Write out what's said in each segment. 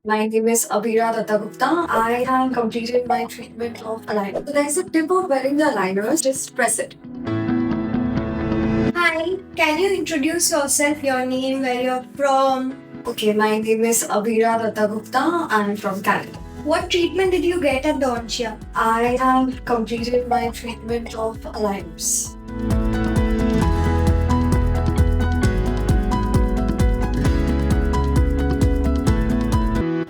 My name is Abhira Dattagupta. I have completed my treatment of aligners. So there's a tip of wearing the aligners. Just press it. Hi, can you introduce yourself, your name, where you're from? Okay, my name is Abhira Dattagupta. I'm from Canada. What treatment did you get at Dancia? I have completed my treatment of aligners.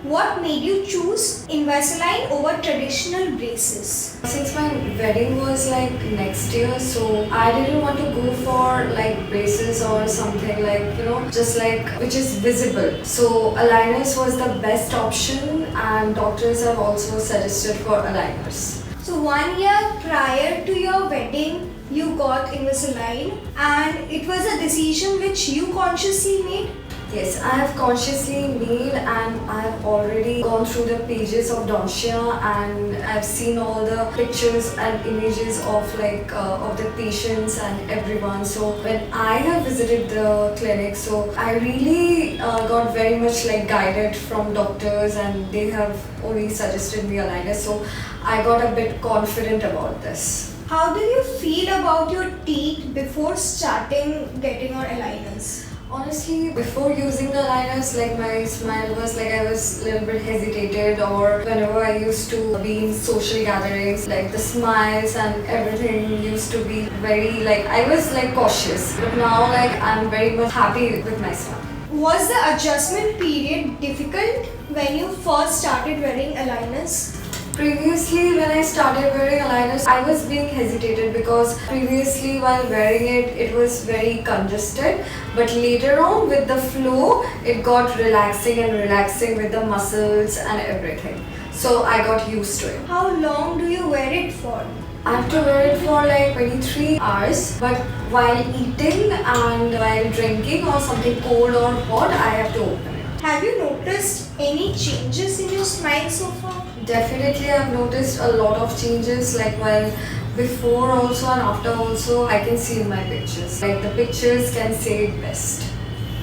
What made you choose Invisalign over traditional braces? Since my wedding was like next year, so I didn't want to go for like braces or something like, just like which is visible. So aligners was the best option, and doctors have also suggested for aligners. So 1 year prior to your wedding, you got Invisalign, and it was a decision which you consciously made. Yes, I have consciously made, and I have already gone through the pages of Dancia, and I've seen all the pictures and images of of the patients and everyone. So when I have visited the clinic, so I really got very much like guided from doctors, and they have only suggested me aligners. So I got a bit confident about this. How did you feel about your teeth before starting getting your aligners? Honestly, before using the aligners, like my smile was like I was a little bit hesitated, or whenever I used to be in social gatherings, like the smiles and everything used to be very like I was like cautious. But now like I'm very much happy with my smile. Was the adjustment period difficult when you first started wearing aligners? Previously, when I started wearing aligners, I was being hesitated because previously, while wearing it, it was very congested. But later on, with the flow, it got relaxing and relaxing with the muscles and everything. So I got used to it. How long do you wear it for? I have to wear it for like 23 hours, but while eating and while drinking or something cold or hot, I have to open it. Have you noticed any changes in your smile so far? Definitely, I've noticed a lot of changes, like while before also and after also, I can see in my pictures. Like the pictures can say it best.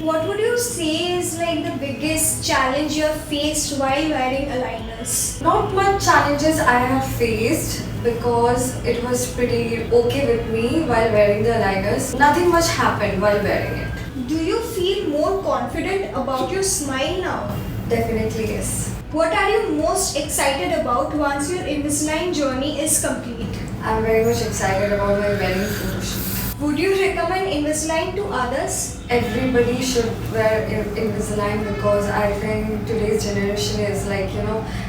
What would you say is like the biggest challenge you have faced while wearing aligners? Not much challenges I have faced because it was pretty okay with me while wearing the aligners. Nothing much happened while wearing it. Do you feel more confident about your smile now? Definitely yes. What are you most excited about once your Invisalign journey is complete? I'm very much excited about my wedding photo shoot. Would you recommend Invisalign to others? Everybody should wear Invisalign because I think today's generation is like,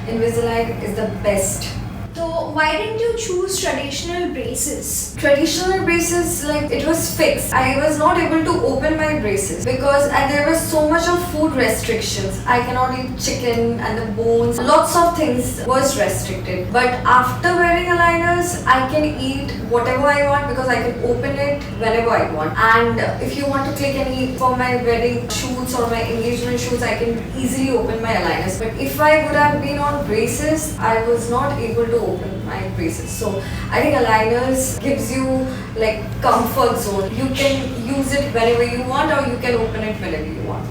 Invisalign is the best. So why didn't you choose traditional braces? Traditional braces, like it was fixed. I was not able to open my braces because there was so much of food restrictions. I cannot eat chicken and the bones. Lots of things was restricted. But after wearing aligners, I can eat whatever I want because I can open it whenever I want. And if you want to click any for my wedding shoots or my engagement shoots, I can easily open my aligners. But if I would have been on braces, I was not able to open my braces. So I think aligners gives you like comfort zone. You can use it whenever you want, or you can open it whenever you want.